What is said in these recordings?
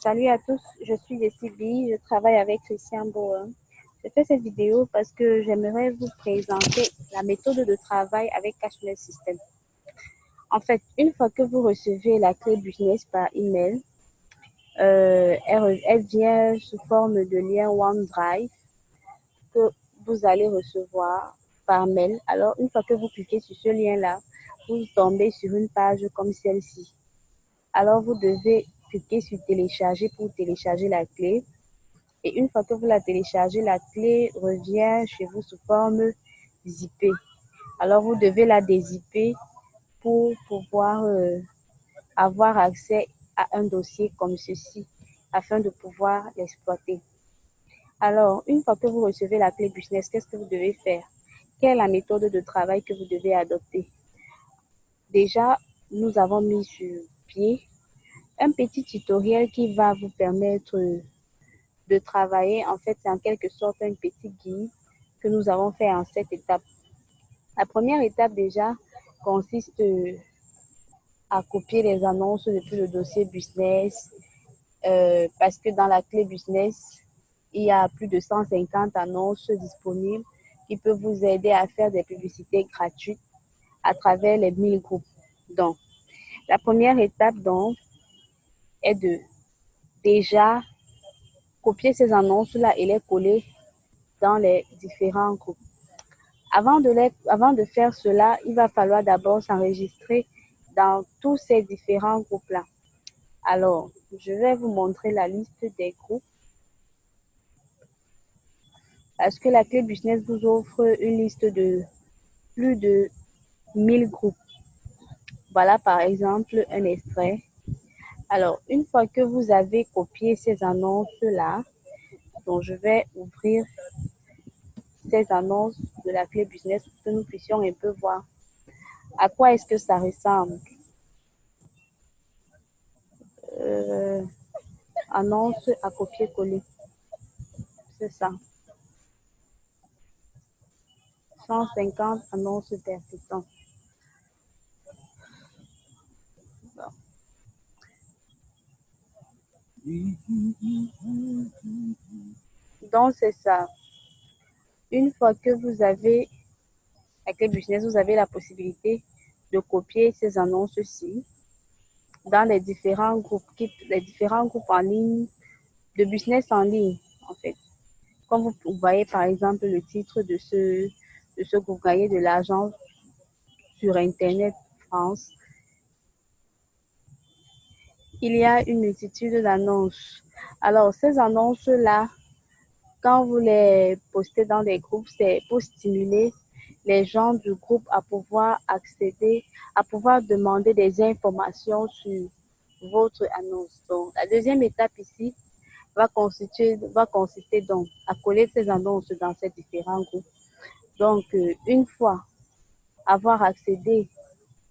Salut à tous, je suis Jessie, je travaille avec Christian Boer. Je fais cette vidéo parce que j'aimerais vous présenter la méthode de travail avec Cashless System. En fait, une fois que vous recevez la clé business par email, elle vient sous forme de lien OneDrive que vous allez recevoir par mail. Alors, une fois que vous cliquez sur ce lien-là, vous tombez sur une page comme celle-ci. Alors, vous devez cliquer sur télécharger pour télécharger la clé. Et une fois que vous la téléchargez, la clé revient chez vous sous forme zippée. Alors, vous devez la dézipper pour pouvoir avoir accès à un dossier comme ceci afin de pouvoir l'exploiter. Alors, une fois que vous recevez la clé business, qu'est-ce que vous devez faire? Quelle est la méthode de travail que vous devez adopter? Déjà, nous avons mis sur pied un petit tutoriel qui va vous permettre de travailler. En fait, c'est en quelque sorte un petit guide que nous avons fait en 7 étapes. La première étape déjà consiste à copier les annonces depuis le dossier business parce que dans la clé business, il y a plus de 150 annonces disponibles qui peuvent vous aider à faire des publicités gratuites à travers les 1000 groupes. Donc, la première étape donc est de déjà copier ces annonces-là et les coller dans les différents groupes. Avant de faire cela, il va falloir d'abord s'enregistrer dans tous ces différents groupes-là. Alors, je vais vous montrer la liste des groupes parce que la clé business vous offre une liste de plus de 1000 groupes. Voilà par exemple un extrait. Alors, une fois que vous avez copié ces annonces-là, donc je vais ouvrir ces annonces de la clé business pour que nous puissions un peu voir à quoi est-ce que ça ressemble. Annonce à copier-coller. C'est ça. 150 annonces percutantes. Bon. Donc, c'est ça. Une fois que vous avez la clé business, vous avez la possibilité de copier ces annonces-ci dans les différents groupes en ligne, de business en ligne, en fait. Comme vous voyez, par exemple, le titre de ce groupe, gagner de l'argent sur Internet France. Il y a une multitude d'annonces. Alors, ces annonces-là, quand vous les postez dans des groupes, c'est pour stimuler les gens du groupe à pouvoir accéder, à pouvoir demander des informations sur votre annonce. Donc, la deuxième étape ici va consister donc à coller ces annonces dans ces différents groupes. Donc, une fois avoir accédé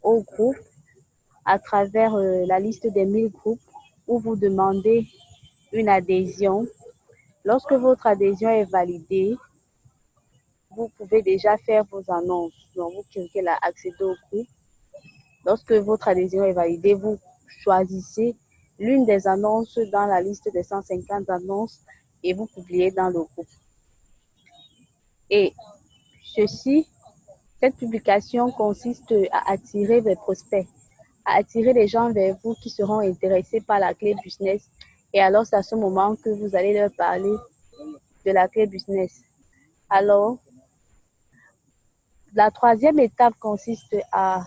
au groupe à travers la liste des 1000 groupes où vous demandez une adhésion, lorsque votre adhésion est validée, vous pouvez déjà faire vos annonces. Donc, vous cliquez là, accéder au groupe. Lorsque votre adhésion est validée, vous choisissez l'une des annonces dans la liste des 150 annonces et vous publiez dans le groupe. Et cette publication consiste à attirer des prospects, à attirer les gens vers vous qui seront intéressés par la clé business. Et alors, c'est à ce moment que vous allez leur parler de la clé business. Alors, la troisième étape consiste à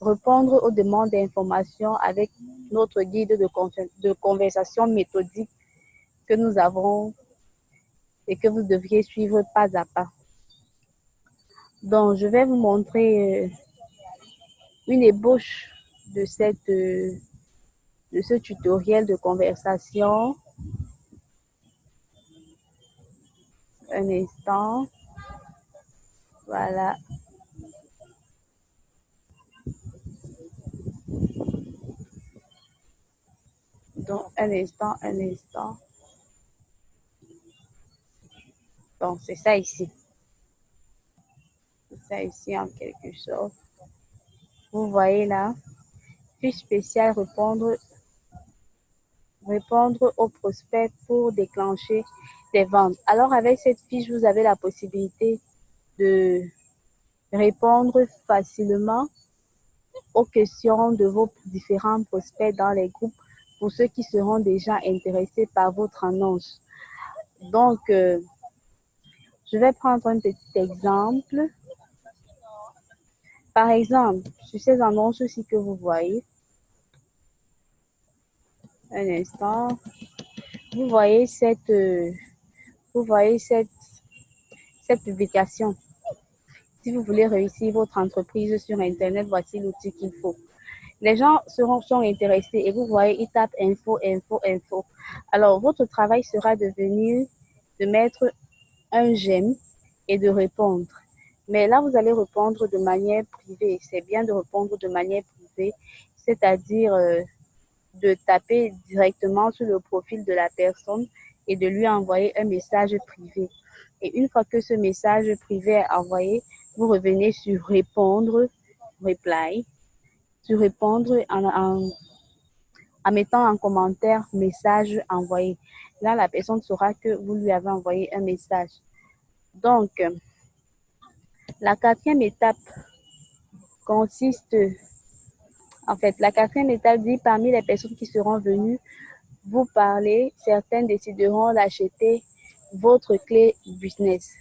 répondre aux demandes d'information avec notre guide de conversation méthodique que nous avons et que vous devriez suivre pas à pas. Donc, je vais vous montrer une ébauche de ce tutoriel de conversation. Un instant. Voilà. Donc, un instant, un instant. Donc, c'est ça ici. C'est ça ici en quelque sorte. Vous voyez là, fiche spéciale répondre répondre aux prospects pour déclencher des ventes. Alors, avec cette fiche, vous avez la possibilité de répondre facilement aux questions de vos différents prospects dans les groupes pour ceux qui seront déjà intéressés par votre annonce. Donc, je vais prendre un petit exemple. Par exemple, sur ces annonces-ci que vous voyez, un instant, vous voyez cette publication. Si vous voulez réussir votre entreprise sur Internet, voici l'outil qu'il faut. Les gens sont intéressés et vous voyez, ils tapent info, info, info. Alors, votre travail sera de mettre un j'aime et de répondre. Mais là, vous allez répondre de manière privée. C'est bien de répondre de manière privée, c'est-à-dire de taper directement sur le profil de la personne et de lui envoyer un message privé. Et une fois que ce message privé est envoyé, vous revenez sur répondre, reply, sur répondre en mettant en commentaire message envoyé. Là, la personne saura que vous lui avez envoyé un message. Donc, la quatrième étape consiste, la quatrième étape dit parmi les personnes qui seront venues vous parler, certains décideront d'acheter votre clé business.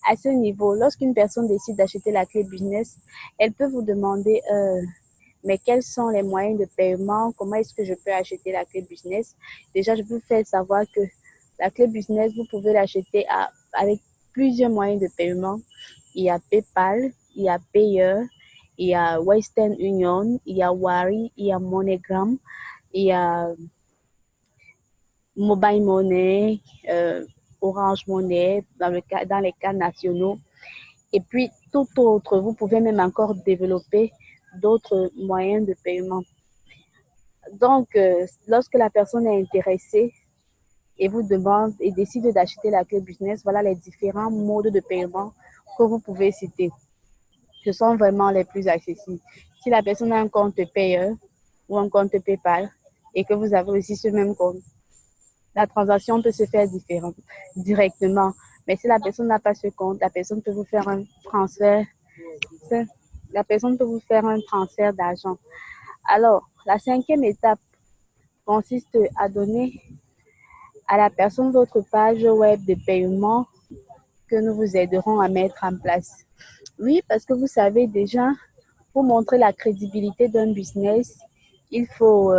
À ce niveau, lorsqu'une personne décide d'acheter la clé business, elle peut vous demander mais quels sont les moyens de paiement? Comment est-ce que je peux acheter la clé business? Déjà, je vous fais savoir que la clé business, vous pouvez l'acheter avec plusieurs moyens de paiement. Il y a PayPal, il y a Payer, il y a Western Union, il y a Wari, il y a MoneyGram, il y a Mobile Money, Orange Money dans les cas nationaux. Et puis, tout autre, vous pouvez même encore développer d'autres moyens de paiement. Donc, lorsque la personne est intéressée et vous demande et décide d'acheter la clé business, voilà les différents modes de paiement que vous pouvez citer. Ce sont vraiment les plus accessibles. Si la personne a un compte payeur ou un compte PayPal et que vous avez aussi ce même compte, la transaction peut se faire directement. Mais si la personne n'a pas ce compte, la personne peut vous faire un transfert. La personne peut vous faire un transfert d'argent. Alors, la cinquième étape consiste à donner à la personne votre page web de paiement que nous vous aiderons à mettre en place. Oui, parce que vous savez déjà, pour montrer la crédibilité d'un business, il faut,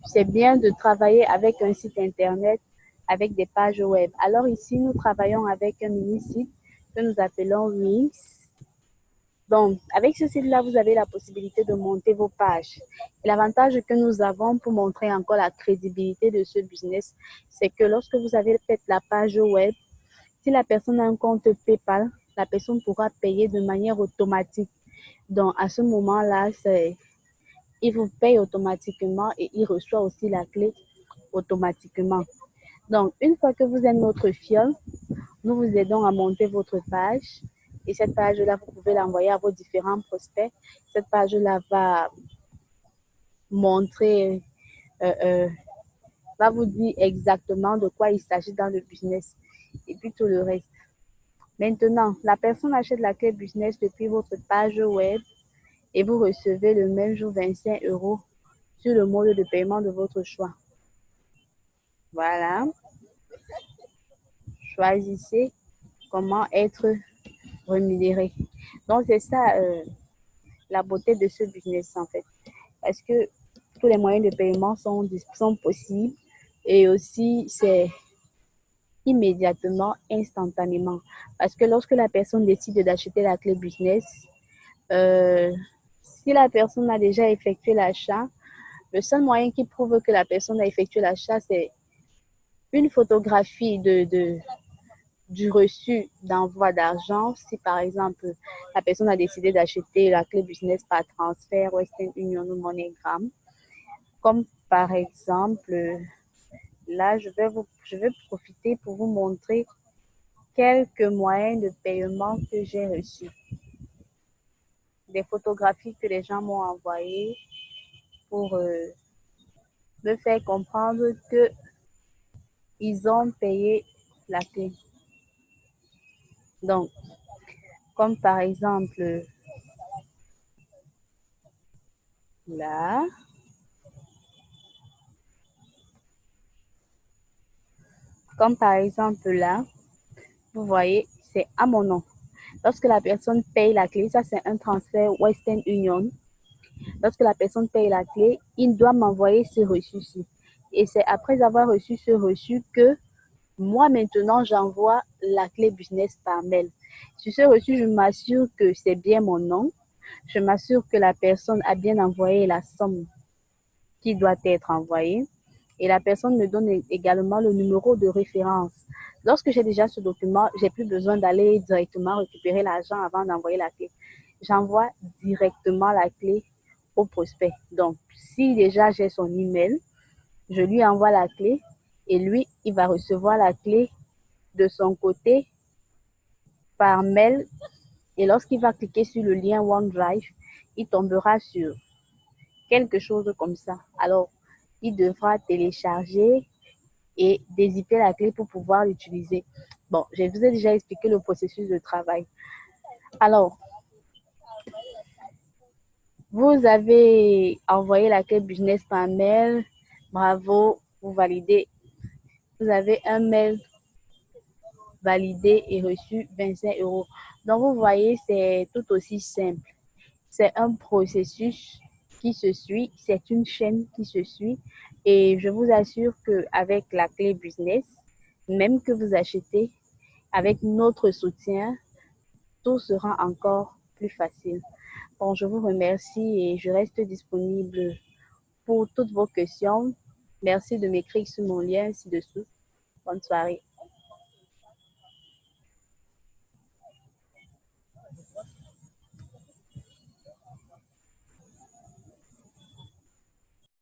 c'est bien de travailler avec un site internet, avec des pages web. Alors ici, nous travaillons avec un mini-site que nous appelons Wix. Donc, avec ce site-là, vous avez la possibilité de monter vos pages. L'avantage que nous avons pour montrer encore la crédibilité de ce business, c'est que lorsque vous avez fait la page web, si la personne a un compte PayPal, la personne pourra payer de manière automatique. Donc, à ce moment-là, il vous paye automatiquement et il reçoit aussi la clé automatiquement. Donc, une fois que vous êtes notre fiole, nous vous aidons à monter votre page. Et cette page-là, vous pouvez l'envoyer à vos différents prospects. Cette page-là va montrer, euh, euh, va vous dire exactement de quoi il s'agit dans le business. Et puis tout le reste. Maintenant, la personne achète la clé business depuis votre page web et vous recevez le même jour 25 € sur le mode de paiement de votre choix. Voilà. Choisissez comment être rémunéré. Donc, c'est ça la beauté de ce business en fait. Parce que tous les moyens de paiement sont possibles et aussi c'est immédiatement, instantanément. Parce que lorsque la personne décide d'acheter la clé business, euh, si la personne a déjà effectué l'achat, le seul moyen qui prouve que la personne a effectué l'achat, c'est une photographie du reçu d'envoi d'argent. Si par exemple, la personne a décidé d'acheter la clé business par transfert, Western Union ou MoneyGram, comme par exemple, là, je vais profiter pour vous montrer quelques moyens de paiement que j'ai reçus. Des photographies que les gens m'ont envoyées pour me faire comprendre que ils ont payé la clé. Donc, comme par exemple là, comme par exemple là, vous voyez, c'est à mon nom. Lorsque la personne paye la clé, ça c'est un transfert Western Union. Lorsque la personne paye la clé, il doit m'envoyer ce reçu-ci. Et c'est après avoir reçu ce reçu que moi maintenant j'envoie la clé business par mail. Sur ce reçu, je m'assure que c'est bien mon nom. Je m'assure que la personne a bien envoyé la somme qui doit être envoyée. Et la personne me donne également le numéro de référence. Lorsque j'ai déjà ce document, j'ai plus besoin d'aller directement récupérer l'argent avant d'envoyer la clé. J'envoie directement la clé au prospect. Donc, si déjà j'ai son email, je lui envoie la clé et lui, il va recevoir la clé de son côté par mail. Et lorsqu'il va cliquer sur le lien OneDrive, il tombera sur quelque chose comme ça. Alors, il devra télécharger et dézipper la clé pour pouvoir l'utiliser. Bon, je vous ai déjà expliqué le processus de travail. Alors, vous avez envoyé la clé business par mail. Bravo, vous validez. Vous avez un mail validé et reçu 25 euros. Donc, vous voyez, c'est tout aussi simple. C'est un processus qui se suit, c'est une chaîne qui se suit. Et je vous assure qu'avec la clé business, même que vous achetez, avec notre soutien, tout sera encore plus facile. Bon, je vous remercie et je reste disponible pour toutes vos questions. Merci de m'écrire sur mon lien ci-dessous. Bonne soirée.